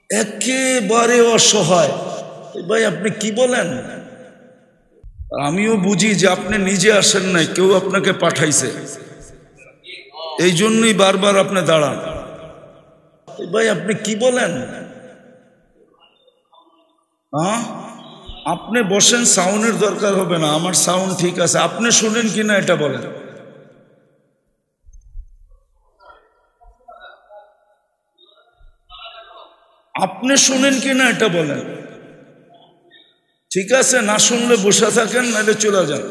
একেবারে অসহায়। ভাই আপনি কি বলেন? আমিও বুঝি যে আপনি নিজে আসেন নাই, কেউ আপনাকে পাঠাইছে, এই জন্যই বারবার আপনি দাঁড়ান। ভাই আপনি কি বলেন? হ্যাঁ, আপনি বসেন, সাউন্ডের দরকার হবে না, আমার সাউন্ড ঠিক আছে। আপনি শুনেন কিনা এটা বলেন। আপনি শুনেন কিনা এটা বলেন। ঠিক আছে, না শুনলে বসে থাকেন, নাহলে চলে যান।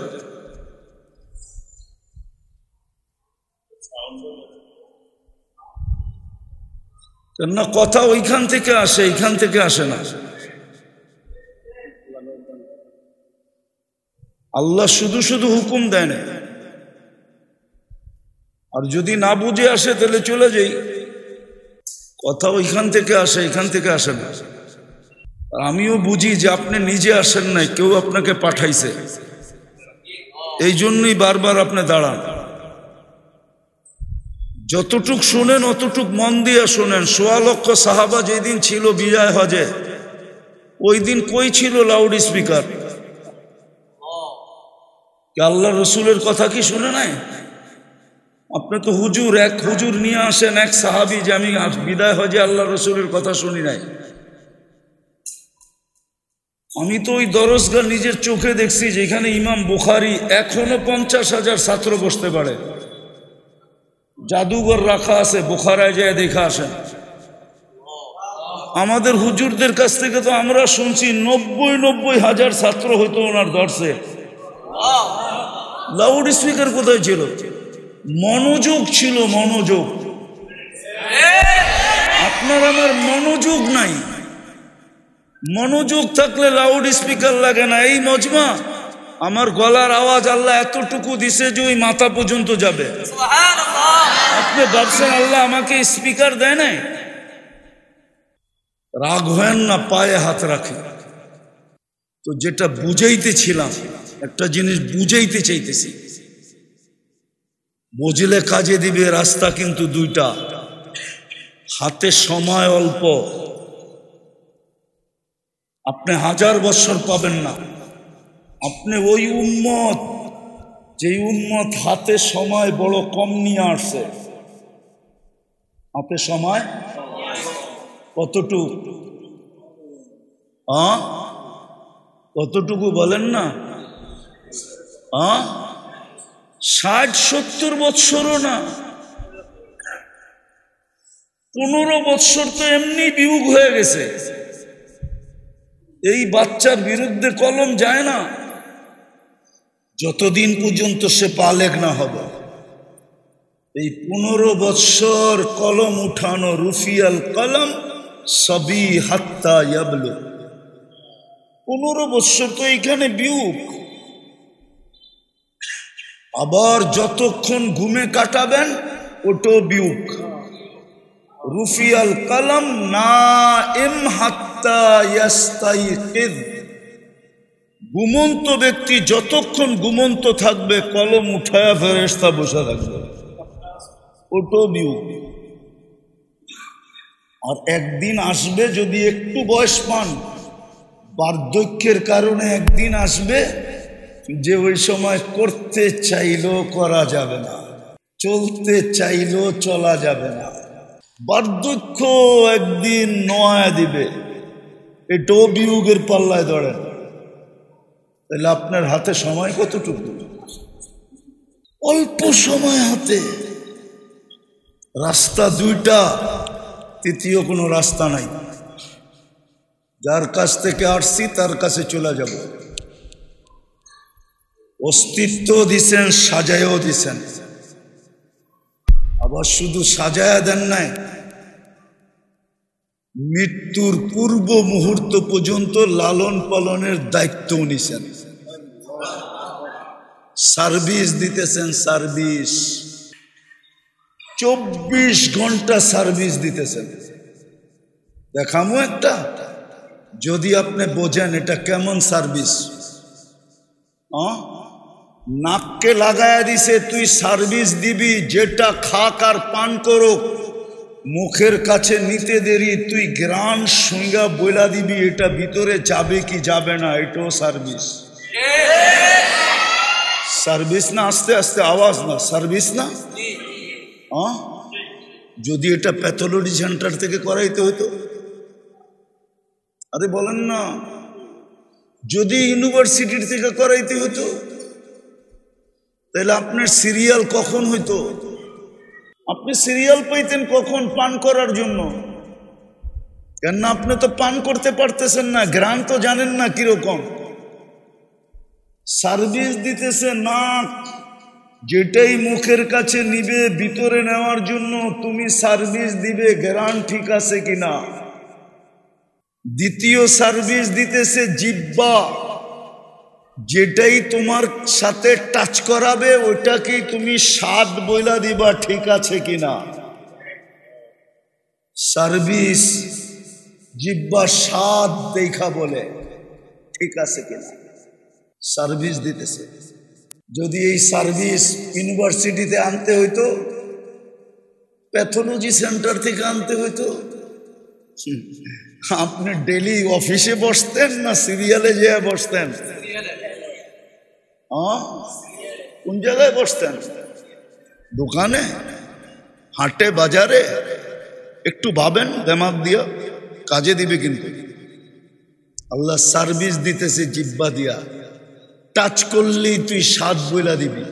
না, কথা ওইখান থেকে আসে, এইখান থেকে আসে না। আল্লাহ শুধু শুধু হুকুম দেয় না, আর যদি না বুঝে আসে তাহলে চলে যাই। কথা ওইখান থেকে আসে, এখান থেকে আসে না। আর আমিও বুঝি যে আপনি নিজে আসেন নাই, কেউ আপনাকে পাঠাইছে, এই জন্যই বারবার আপনি দাঁড়ান। যতটুক শুনেন অতটুক মন দিয়ে শুনেন। ১৬ লক্ষ সাহাবা যেদিন ছিল বিজয় হজে, ওই দিন কই ছিল লাউড স্পিকার? আল্লাহ রসুলের কথা কি শুনে নাই? আপনি তো হুজুর, এক হুজুর নিয়ে আসেন, এক সাহাবী, যে আমি বিদায় হজে আল্লাহ রসুলের কথা শুনি নাই। আমি তো ওই দরজগা নিজের চোখে দেখছি, যেখানে ইমাম বুখারী এখনো ৫০,০০০ ছাত্র বসতে পারে, জাদুঘর রাখা আছে, বুখারায় যায় দেখা আসেন। আমাদের হুজুরদের কাছ থেকে তো আমরা শুনছি ৯০,০০০ ছাত্র হইতো ওনার দর্শে। লাউড স্পিকার কোথায় ছিল? মনোযোগ ছিল, মনোযোগ। আপনার আমার মনোযোগ নাই। মনোযোগ থাকলে লাউড স্পিকার লাগে না। এই মজমা, আমার গলার আওয়াজ আল্লাহ এতটুকু দিছে যে ওই মাথা পর্যন্ত যাবে। আপনি ভাবছেন আল্লাহ আমাকে স্পিকার দেয় নাই? রাগ হেন না, পায়ে হাত রাখে। তো যেটা বুঝাইতেছিলাম, একটা জিনিস বুঝাইতে চাইতেছি, বুঝলে কাজে দিবে। রাস্তা কিন্তু দুইটা, হাতে সময় অল্প। আপনি ১০০০ বছর পাবেন না। আপনি ওই উম্মত, যেই উম্মত হাতে সময় বড় কম নিয়ে আসছে। হাতে সময় কতটুকু? কতটুকু বলেন না? ৬০-৭০ বৎসরও না, ১৫ বৎসর তো এমনি বিয়োগ হয়ে গেছে। এই বাচ্চার বিরুদ্ধে কলম যায় না যতদিন পর্যন্ত সে বালেগ না হবে। এই ১৫ বৎসর কলম উঠানো, রুফিয়াল কলম সবই হাত্তা ইয়াবলু। ১৫ বৎসর তো এইখানে বিয়োগ। আবার যতক্ষণ ঘুমে কাটাবেন ওটাও বিয়োগ। রুফিয়াল কলম নাইম হাত্তা ইয়াস্তাইকিজ। ঘুমন্ত ব্যক্তি যতক্ষণ ঘুমন্ত থাকবে, কলম উঠায়া ফেরেশতা বসে থাকবে, ওটাও বিয়োগ। আর একদিন আসবে, যদি একটু বয়স পান, বার্ধক্যের কারণে একদিন আসবে যে ওই সময় করতে চাইলেও করা যাবে না, চলতে চাইলেও চলা যাবে না। বার্ধক্য একদিন নয়া দিবে, এটাও বিয়োগের পাল্লায় ধরেন। তাহলে আপনার হাতে সময় কতটুকু? অল্প সময় হাতে। রাস্তা দুইটা, তৃতীয় কোনো রাস্তা নাই। যার কাছ থেকে আসছি তার কাছে চলে যাব। অস্তিত্ব দিছেন, সাজায়ও দিছেন। আবার শুধু সাজায়া দেন নাই, মৃত্যুর পূর্ব মুহূর্ত পর্যন্ত লালন পালনের দায়িত্ব নিছেন। সার্ভিস দিতেছেন, সার্ভিস ২৪ ঘন্টা সার্ভিস দিতেছেন। দেখামো একটা, যদি আপনি বোঝেন এটা কেমন সার্ভিস। নাককে লাগায়া দিছে, তুই সার্ভিস দিবি, যেটা খাক আর পান করুক, মুখের কাছে নিতে দেরি তুই গ্রান সঙ্গা বইলা দিবি এটা ভিতরে যাবে কি যাবে না, এটাও সার্ভিস। সার্ভিস না? আস্তে আস্তে আওয়াজ না, সার্ভিস না? যদি এটা প্যাথোলজি সেন্টার থেকে করাইতে হতো, আরে বলেন না, যদি ইউনিভার্সিটির থেকে করাইতে হতো, তাহলে আপনার সিরিয়াল কখন হইতো? আপনি সিরিয়াল পাইতেন কখন পান করার জন্য? কেন আপনি তো পান করতে পারতেছেন না, গ্রান তো জানেন না কিরকম। সার্ভিস দিতেছে নাক, যেটাই মুখের কাছে নিবে ভিতরে নেওয়ার জন্য তুমি সার্ভিস দিবে গ্রান ঠিক আছে কিনা। দ্বিতীয় সার্ভিস দিতেছে জিহ্বা, যেটাই তোমার সাথে টাচ করাবে ওইটাকেই তুমি স্বাদ বইলা দিবা ঠিক আছে কিনা। সার্ভিস জিহ্বা স্বাদ দেখা বলে ঠিক আছে কিনা, সার্ভিস দিতেছে। যদি এই সার্ভিস ইউনিভার্সিটিতে আনতে হইতো, প্যাথোলজি সেন্টার থেকে আনতে হইতো, আপনি ডেলি অফিসে বসতেন না সিরিয়ালে যেয়ে বসতেন? কোন জায়গায় বসতেন? দোকানে, হাটে, বাজারে? একটু ভাবেন দিমাগ দিয়া, কাজে দিবে। কিন্তু আল্লাহ সার্ভিস দিতেছে জিহ্বা দিয়া, টাচ করলেই তুই স্বাদ বইলা দিবি।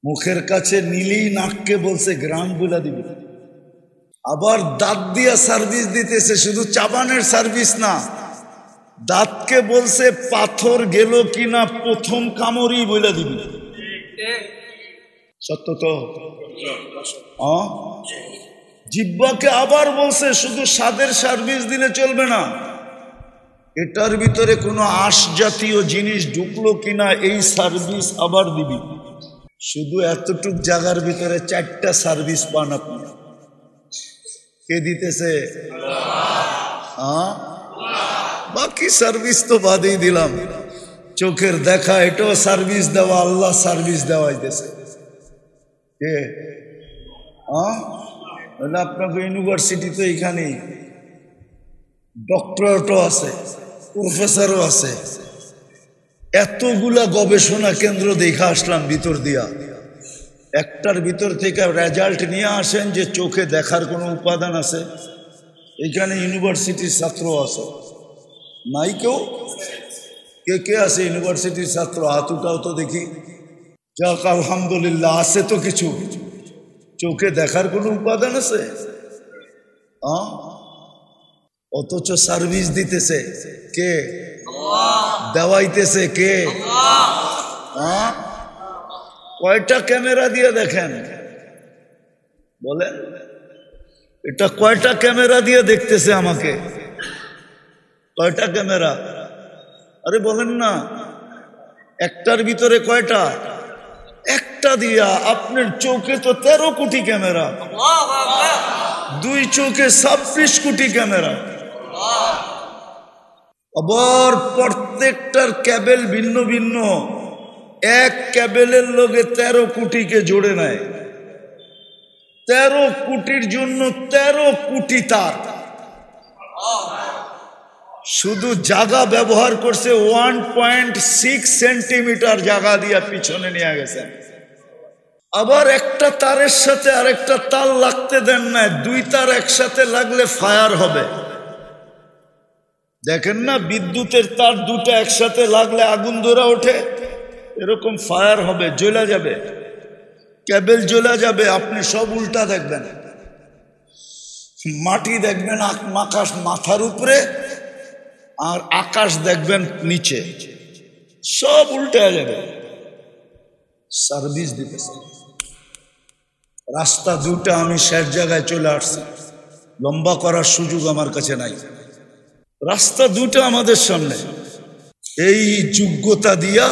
মুখের কাছে নিলেই নাককে বলছে গ্রাম বইলা দিবি। আবার দাঁত দিয়া সার্ভিস দিতেছে, শুধু চাবানের সার্ভিস না, দাঁতকে বলছে পাথর গেল কিনা প্রথম কামড়ই বইলা দিবি। সত্য তো? জিহ্বাকে আবার বলছে শুধু স্বাদের সার্ভিস দিলে চলবে না, এটার ভিতরে কোনো আঁশ জাতীয় জিনিস ঢুকলো কিনা এই সার্ভিস আবার দিবি। শুধু এতটুক জায়গার ভিতরে 4টা সার্ভিস পান আপনি। কে দিতেছে? বাকি সার্ভিস তো বাদেই দিলাম, চোখের দেখা এটাও সার্ভিস দেওয়া, আল্লাহ সার্ভিস দেওয়াইতেছে। কে? আপনাকে ইউনিভার্সিটি তো এখানেই ডক্টরেটও আছে, প্রফেসরও আছে, এতগুলা গবেষণা কেন্দ্র দেখা আসলাম ভিতর দিয়া। একটার ভিতর থেকে রেজাল্ট নিয়ে আসেন যে চোখে দেখার কোনো উপাদান আছে? এখানে ইউনিভার্সিটির ছাত্র আছে নাই? কেউ? কে কে আছে ইউনিভার্সিটির ছাত্র? হাতুটাও তো দেখি। যাক আলহামদুলিল্লাহ, আছে তো কিছু। চোখে দেখার কোনো উপাদান আছে? অথচ সার্ভিস দিতেছে কে? দেওয়াইতেছে কে? কয়টা ক্যামেরা দিয়ে দেখেন বলেন? এটা কয়টা ক্যামেরা দিয়ে দেখতেছে আমাকে? কয়টা ক্যামেরা? আরে বলেন না, একটার ভিতরে কয়টা? একটা দিয়া আপনার চোখে তো 13 কোটি ক্যামেরা, 2 চোখে 26 কোটি ক্যামেরা। আবার প্রত্যেকটার ক্যাবেল ভিন্ন ভিন্ন, এক ক্যাবেলের লগে 13 কোটিকে জোড়ে নেয়। 13 কোটির জন্য 13 কোটি তার। শুধু জায়গা ব্যবহার করছে 1.6 সেন্টিমিটার জায়গা দিয়া পিছনে নিয়ে গেছেন। আবার একটা তারের সাথে আরেকটা তার লাগতে দেন না, 2 তার একসাথে লাগলে ফায়ার হবে। দেখেন না, বিদ্যুতের তার 2টা একসাথে লাগলে আগুন ধরে ওঠে, এরকম ফায়ার হবে, জ্বলা যাবে, কেবল জ্বলা যাবে। আপনি সব উল্টা দেখবেন, মাটি দেখবেন আকাশ মাথার উপরে, আর আকাশ দেখবেন নিচে, সব উল্টে যাবে। সার্ভিস দিতেছে। রাস্তা 2টা আমি শেষ জায়গায় চলে আসছি, লম্বা করার সুযোগ আমার কাছে নাই। রাস্তা 2টা আমাদের সামনে, এই যোগ্যতা দিয়া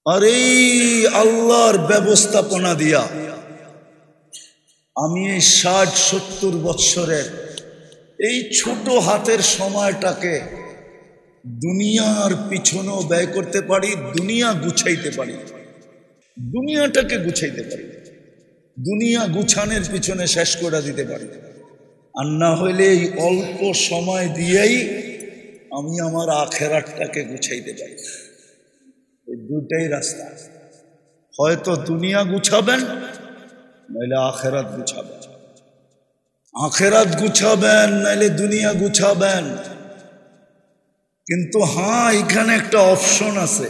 আর এই আল্লাহর ব্যবস্থাপনা দিয়া আমি এই 60-70 বৎসরের এই ছোট হাতের সময়টাকে দুনিয়ার পিছনেও ব্যয় করতে পারি, দুনিয়া গুছাইতে পারি, দুনিয়াটাকে গুছাইতে পারি। দুনিয়া গুছানোর পিছনে শেষ করে দিতে পারি, আর না হইলে এই অল্প সময় দিয়েই আমি আমার আখেরাতটাকে গুছাইতে পারি। এই দুইটাই রাস্তা, হয়তো দুনিয়া গুছাবেন নাইলে আখেরাত গুছাবেন, আখেরাত গুছাবেন নাইলে দুনিয়া গুছাবেন। কিন্তু হ্যাঁ, এখানে একটা অপশন আছে,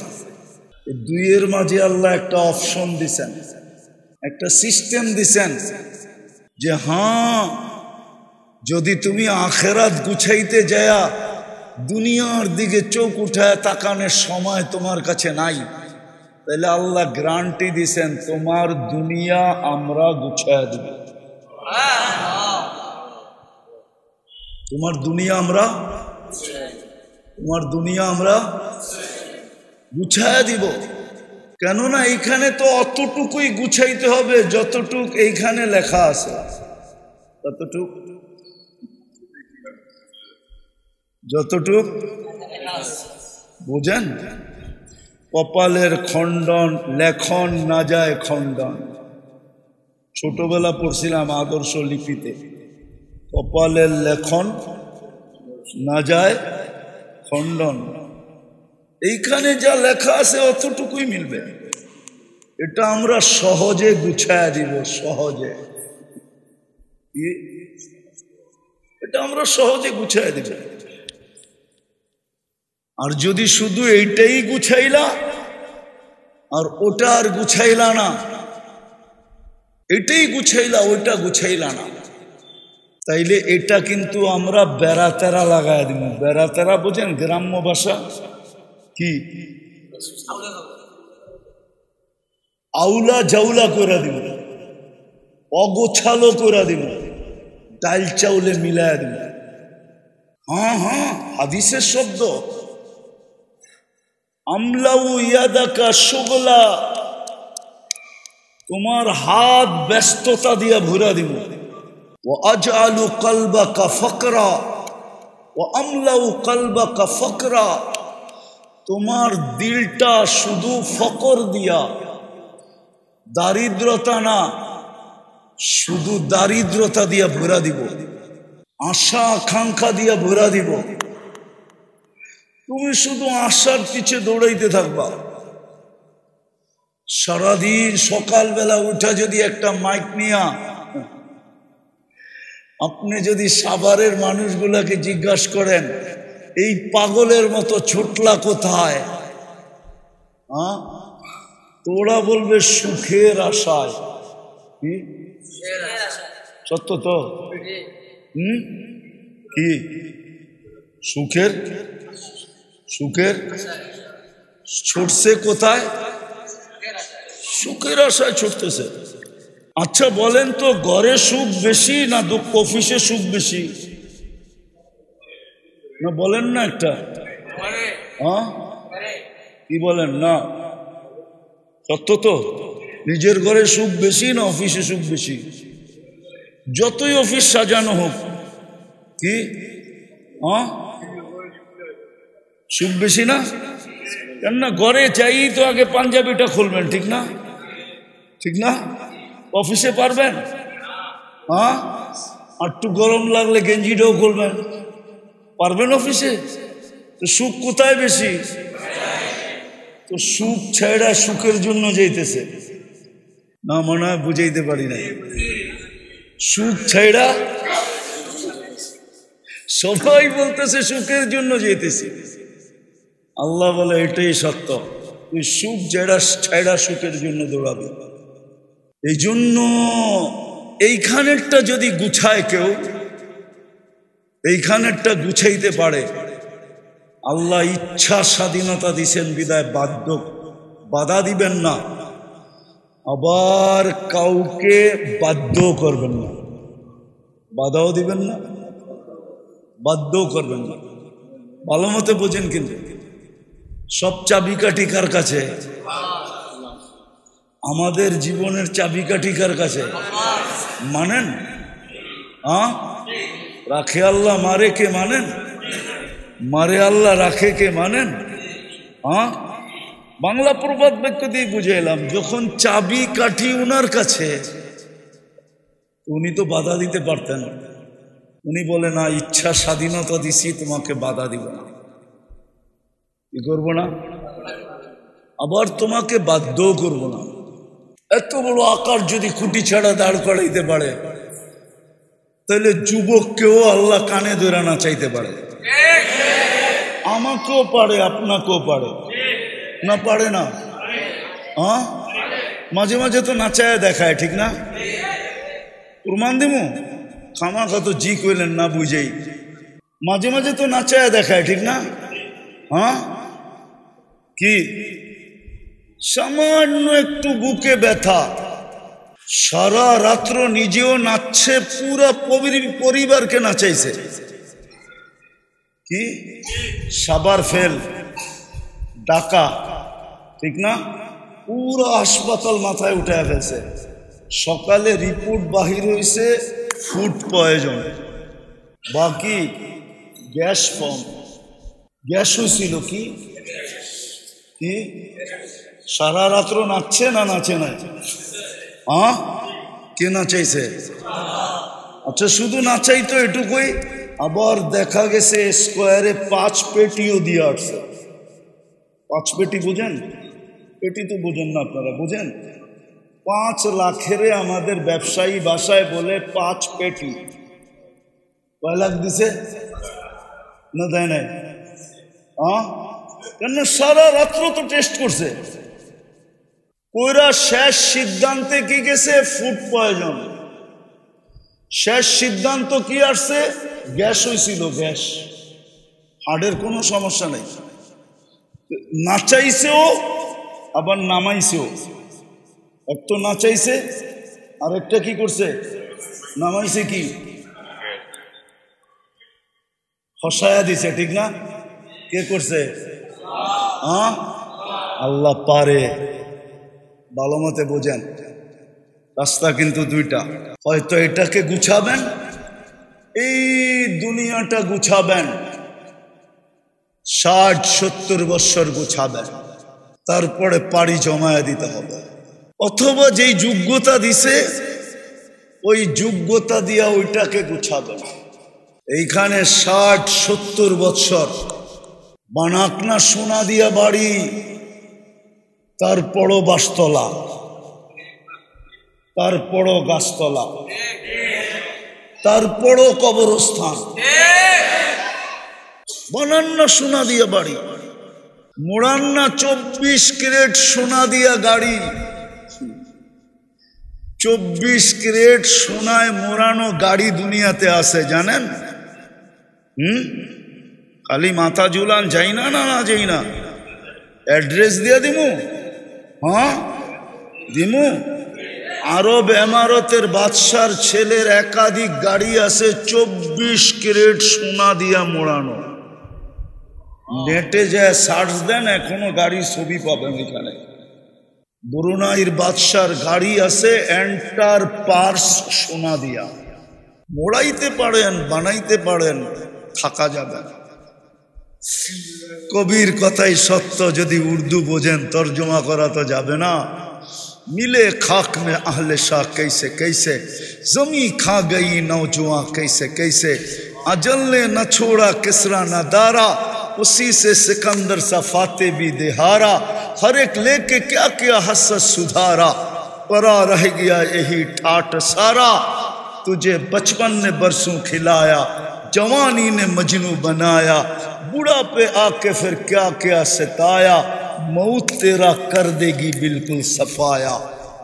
দুইয়ের মাঝে আল্লাহ একটা অপশন দিছেন, একটা সিস্টেম দিছেন যে হ্যাঁ, যদি তুমি আখেরাত গুছাইতে যায়া দুনিয়ার দিকে চোখ উঠায় তাকানোর সময় তোমার কাছে নাই, তাহলে আল্লাহ গ্যারান্টি দিছেন তোমার দুনিয়া আমরা গুছায় দিব, তোমার দুনিয়া আমরা গুছায় দিব। কেননা এইখানে তো অতটুকুই গুছাইতে হবে যতটুক এইখানে লেখা আছে, যতটুক বুঝেন। কপালের খণ্ডন লেখন না যায় খণ্ডন, ছোটবেলা পড়ছিলাম আদর্শ লিপিতে, কপালের লেখন না যায় খণ্ডন। এইখানে যা লেখা আছে অতটুকুই মিলবে, এটা আমরা সহজে গুছায় দিব, সহজে, এটা আমরা সহজে গুছায় দিব। আর যদি শুধু এইটাই গুছাইলা আর ওটা আর গুছাইলা না, এটাই গুছাইলা ওইটা গুছাইলা না, তাইলে এটা কিন্তু আমরা বেড়াতেরা লাগাই দিব। বেড়াতেরা বোঝেন গ্রাম্য ভাষা কি? আউলা জাউলা করে দিব, অগোছালো করে দিব, ডাল চাউলে মিলায় দিব। হ্যাঁ হ্যাঁ, হাদিসের শব্দ, আমলাউ ইয়াদাকা শুগলা, তোমার হাত ব্যস্ততা দিয়া ভরা দিব। ওয়া আজআলু কলবাকা ফকরা ওয়া আমলাউ কলবাকা ফকরা, তোমার দিলটা শুধু ফকর দিয়া, দারিদ্রতা না, শুধু দারিদ্রতা দিয়া ভরা দিব, আশা আকাঙ্ক্ষা দিয়া ভরা দিব। তুমি শুধু আশার পিছে দৌড়াইতে থাকবা। সারাদিন সকালবেলা উঠা যদি একটা মাইক নিয়া আপনি যদি সাভারের মানুষগুলাকে জিজ্ঞাসা করেন এই পাগলের মতো ছোটলা কোথায়, হ্যাঁ, তোরা বলবে সুখের আশায়। কি সত্য তো? কি সুখের ছুটছে কোথায়? সুখের আশায় ছুটতেছে। আচ্ছা বলেন তো, ঘরে সুখ বেশি না অফিসে সুখ বেশি? না বলেন না একটা, হ্যাঁ কি বলেন না? সত্য তো? নিজের ঘরে সুখ বেশি না অফিসে সুখ বেশি? যতই অফিস সাজানো হোক, কি হ্যাঁ সুখ বেশি না? কেননা ঘরে চাই তো আগে পাঞ্জাবিটা খুলবেন, ঠিক না? ঠিক না? অফিসে পারবেন? হ্যাঁ, আর একটু গরম লাগলে গেঞ্জিটাও খুলবেন, পারবেন অফিসে? তো সুখ কোথায় বেশি? তো সুখ ছেড়া সুখের জন্য যাইতেছে না, মনে হয় বুঝাইতে পারি না। সুখ ছেড়া সবাই বলতেছে সুখের জন্য যেতেছে। আল্লাহ বলে এটাই সত্য, তুই সুখ ছেড়া সুখের জন্য দৌড়াবে। এই জন্য এইখানেরটা যদি গুছায় কেউ, এইখানেরটা গুছাইতে পারে, আল্লাহ ইচ্ছা স্বাধীনতা দিছেন বিদায় বাধা দিবেন না, আবার কাউকে বাধ্য করবেন না, বাধাও দিবেন না, বাধ্যও করবেন না। ভালো মতো বোঝেন কিন্তু সব চাবিকাঠি কার কাছে? আমাদের জীবনের চাবিকাঠি কার কাছে? মানেন? হ্যাঁ, রাখে আল্লাহ, মারে কে মানেন? মারে আল্লাহ, রাখে কে মানেন? হ্যাঁ, বাংলা প্রবাদ বাক্য দিয়ে বুঝে এলাম, যখন চাবি কাঠি উনার কাছে উনি তো বাধা দিতে পারতেন, উনি বলে না, ইচ্ছা স্বাধীনতা দিছি, তোমাকে বাধা দিব না, কি করবো না, আবার তোমাকে বাধ্যও করব না। এত বড় আকার যদি খুঁটি ছাড়া দাঁড় করাইতে পারে, তাহলে যুবককেও আল্লাহ কানে ধরে না চাইতে পারে। আমাকেও পারে, আপনাকেও পারে, না পারে না? হ্যাঁ, মাঝে মাঝে তো নাচায় দেখায়, ঠিক না? প্রমাণ দিমু, খামা কত জি কইলেন না বুঝেই, মাঝে মাঝে তো নাচায় দেখায়, ঠিক না? হ্যাঁ, কি সামান্য একটু বুকে ব্যথা, সারা রাত্র নিজেও নাচছে, পুরা পরিবারকে নাচাইছে। কি সাবার ফেল ডাকা, ঠিক না? পুরো হাসপাতাল মাথায় উঠে ফেলছে। সকালে রিপোর্ট বাহির হয়েছে ফুড পয়জন, বাকি গ্যাস ফর্ম। গ্যাস হয়েছিল কি? কি সারা রাত্র নাচছে না নাচে না? হ্যাঁ, কে নাচাইছে? আচ্ছা, শুধু নাচাই তো এটুকুই, আবার দেখা গেছে স্কোয়ারে 5 পেটিও দিয়ে আসছে। 5 পেটি বুঝেন? পেটি তো বুঝেন না আপনারা, বুঝেন? 5 লাখের আমাদের ব্যবসায়ী ভাষায় বলে 5 পেটি। কয় লাখ দিছে না দেয় নাই? হ্যাঁ, কেন সারা রাত্র তো টেস্ট করছে। ওরা শেষ সিদ্ধান্তে কি গেছে? Food poison. শেষ সিদ্ধান্ত কি আসছে? গ্যাস হয়েছিল, গ্যাস। হার্টের কোনো সমস্যা নেই। নাচাইছেও আবার নামাইছেও। এক তো নাচাইছে, আর একটা কি করছে? নামাইছে। কি ফসায়া দিছে, ঠিক না? কে করছে? হ্যাঁ, আল্লাহ পারে। ভালো মতে বোঝেন, রাস্তা কিন্তু দুইটা। হয়তো এটাকে গুছাবেন, এই দুনিয়াটা গুছাবেন, 60-70 বৎসর গুছাবেন, তারপরে পাড়ি জমায়া দিতে হবে। অথবা যেই যোগ্যতা দিছে ওই যোগ্যতা দিয়া ওইটাকে গুছাবেন। এইখানে 60-70 বৎসর বানাক না সোনা দিয়া বাড়ি, তারপরও বাসতলা, তারপরও গাছতলা, তারপরও কবরস্থান। বানান না সোনা দিয়া বাড়ি, মোড়ান না 24 ক্যারেট সোনা দিয়া গাড়ি। 24 ক্যারেট সোনায় মোড়ানো গাড়ি দুনিয়াতে আছে, জানেন? খালি মাথা ঝুলান, যাই না না না যাই না, অ্যাড্রেস দিয়ে দিমু। হ্যাঁ দিমু। আরব এমারতের বাদশার ছেলের একাধিক গাড়ি আছে 24 ক্যারেট সোনা দিয়া মোড়ানো। নেটে যায় সার্চ দেন, এখনো গাড়ির ছবি পাবেন এখানে। ব্রুনাইয়ের বাদশার গাড়ি আছে এন্টার পার্স সোনা দিয়া। মোড়াইতে পারেন, বানাইতে পারেন, থাকা যাবে। কবির কথাই সত্য, যদি উর্দু বোঝেন তর্জমা করা তো যাবে না। मिले खाक में अहले शाह कैसे कैसे, जमी खा गई नौजवां कैसे कैसे, अजल ने न छोड़ा किसरा न दारा, उसी से सिकंदर सा फाते भी देहारा, हर एक लेके क्या क्या हसत सुधारा, परा रह गया यही ठाट सारा, तुझे बचपन ने बरसों खिलाया, जवानी ने मजनू बनाया, बुढ़ा पे आके फिर क्या क्या सताया, मौत तेरा कर देगी बिल्कुल सफाया,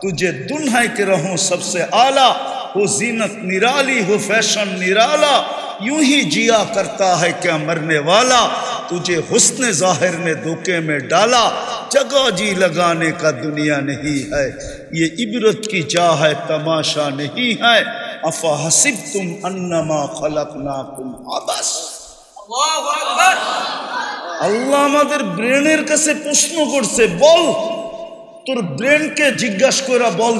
तुझे दुल्हन के रहो सबसे आला, हो जीनत निराली हो फैशन निराला, यूं ही जिया करता है क्या मरने वाला, तुझे हुस्न जाहिर ने धोखे में डाला, जगह जी लगाने का दुनिया नहीं है, ये इबरत की जा है तमाशा नहीं है, अफा हसिबतुम अन्नमा खलकनाकुम अबस। আল্লাহ আমাদের ব্রেনের কাছে প্রশ্ন করছে, বল তোর ব্রেনকে জিজ্ঞাসা করে বল,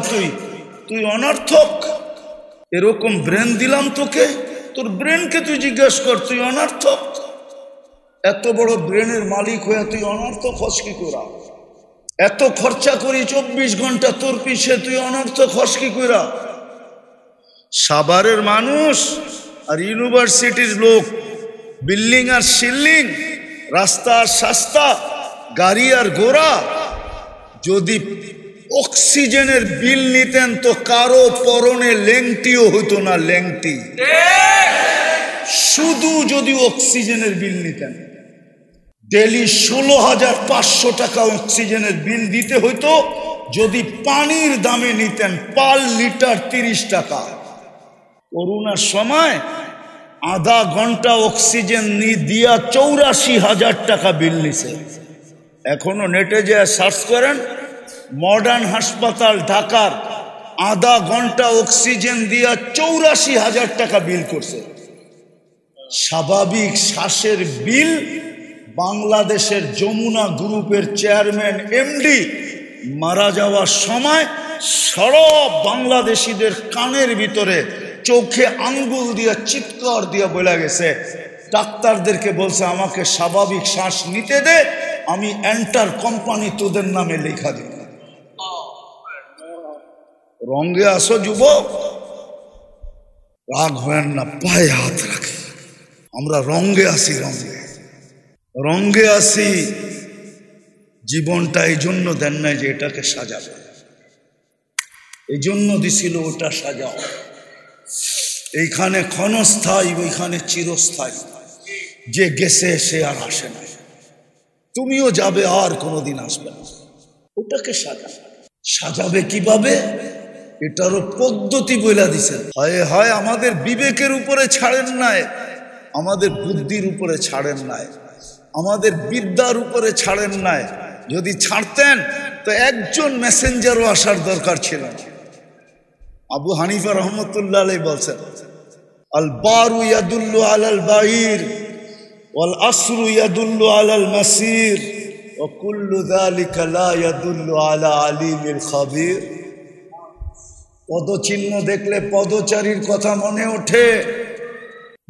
তুই অনর্থক। এরকম ব্রেন দিলাম তোকে, তোর ব্রেনকে তুই জিজ্ঞাসা কর, তুই অনর্থক। এত বড় ব্রেনের মালিক হয়ে তুই অনর্থক হস কি করা? এত খরচা করি 24 ঘন্টা তোর পিছে, তুই অনর্থক হস কি করা? সাভারের মানুষ আর ইউনিভার্সিটির লোক, বিল্ডিং আর শিল্ডিং, রাস্তা আর শাস্তা, গাড়ি আর ঘোড়া, যদি অক্সিজেনের বিল নিতেন তো কারো পরনে লেংটিও হতো না, লেংটি। শুধু যদি অক্সিজেনের বিল নিতেন, ডেলি 16,500 টাকা অক্সিজেনের বিল দিতে হইতো। যদি পানির দামে নিতেন, পার লিটার 30 টাকা। করোনার সময় আধা ঘন্টা অক্সিজেন দিয়া 84,000 টাকা বিল নিছে। এখনো নেটে যে সার্চ করেন, মডার্ন হাসপাতাল ঢাকার আধা ঘন্টা অক্সিজেন দিয়া 84,000 টাকা বিল করছে। স্বাভাবিক শ্বাসের বিল বাংলাদেশের যমুনা গ্রুপের চেয়ারম্যান এমডি মারা যাওয়ার সময় সারা বাংলাদেশিদের কানের ভিতরে চোখে আঙ্গুল দিয়া চিৎকার দিয়া বলে গেছে, ডাক্তারদেরকে বলছে আমাকে স্বাভাবিক শ্বাস নিতে দে, আমি এন্টার কোম্পানি তোদের নামে লেখা দিব। রঙে আসো যুবক, রাগ হয় না, পায়ে হাত রাখে। আমরা রঙে আসি, রঙে আসি। জীবনটা এই জন্য দেন নাই যে এটাকে সাজাবে, এই জন্য দিছিল ওটা সাজাও। এইখানে ক্ষণস্থায়ী, ওইখানে চিরস্থায়ী। যে গেছে সে আর আসে না, তুমিও যাবে আর কোনোদিন আসবে না। ওটাকে সাজাবে কিভাবে, এটারও পদ্ধতি বলে দিছে। হয় আমাদের বিবেকের উপরে ছাড়েন নাই, আমাদের বুদ্ধির উপরে ছাড়েন নাই, আমাদের বিদ্যার উপরে ছাড়েন নাই। যদি ছাড়তেন তো একজন মেসেঞ্জারও আসার দরকার ছিল না। আবু হানিফা রহমতুল্লাহ আলাইহি বলছেন, আল বারু ইয়াদুল্লু আলাল বাহির ওয়াল আসরু ইয়াদুল্লু আলাল মাসির ওয়া কুল্লু যালিকা লা ইয়াদুল্লু আলা আলিমিল খাবীর। পদচিহ্ন দেখলে পদচারীর কথা মনে ওঠে।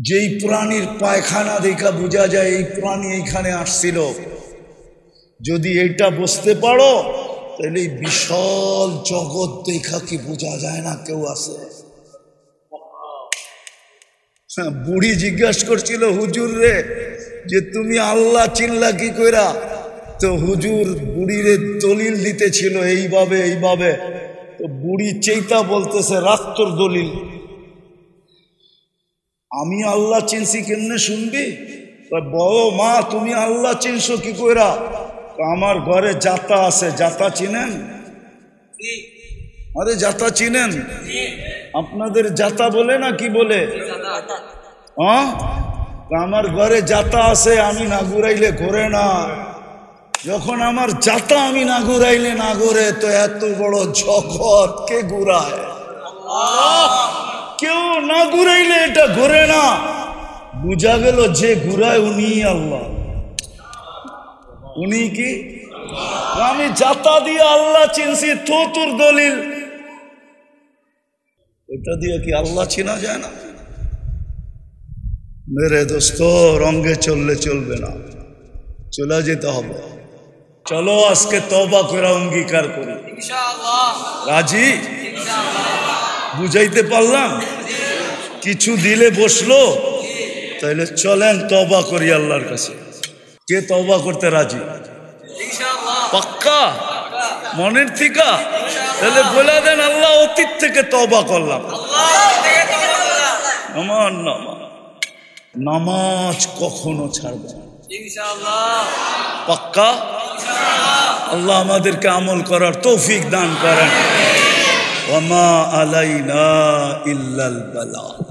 যেই প্রাণীর পায়খানা দেখা বোঝা যায় এই প্রাণী এইখানে আসছিল। যদি এইটা বুঝতে পারো তাহলে এই বিশাল জগৎ দেখা কি বোঝা যায় না কেউ আছে? বুড়ি জিজ্ঞাসা করছিল হুজুর রে যে তুমি আল্লাহ চিনলা কি কইরা? তো হুজুর বুড়িরে দলিল দিতেছিল এইভাবে এইভাবে। তো বুড়ি চেইতা বলতেছে রাখ তোর দলিল। আমি আল্লাহ চিনছি কেমনে শুনবি? বড় মা তুমি আল্লাহ চিনছো কি কইরা? আমার ঘরে জাতা আছে, জাতা চিনেন? আরে জাতা চিনেন? আপনাদের জাতা বলে না কি বলে? হ্যাঁ, আমার ঘরে জাতা আছে, আমি না ঘুরাইলে ঘোরে না। যখন আমার জাতা আমি না ঘুরাইলে না ঘোরে তো এত বড় জগৎ কে ঘুরায়? কেউ না ঘুরাইলে এটা ঘোরে না। বুঝা গেল যে ঘুরায় উনি আল্লাহ। উনি কি? আমি জাতা দিয়ে আল্লাহ চিনছি, তো তোর দলিল এটা দিয়ে কি আল্লাহ চিনা যায় না? মেরে দোস্ত, রঙে চললে চলবে না, চলে যেতে হবে। চলো আজকে তওবা করে অঙ্গীকার করি, রাজি? বুঝাইতে পারলাম? কিছু দিলে বসলো, তাইলে চলেন তওবা করি আল্লাহর কাছে। কে তওবা করতে রাজি? পাক্কা মনের থেকে? তাহলে বলে দেন আল্লাহ অতীত থেকে তওবা করলাম। আমার নামাজ কখনো ছাড়বে না, পাক্কা? আল্লাহ আমাদেরকে আমল করার তৌফিক দান করেন। ওয়া মা আলাইনা ইল্লাল বালাগ।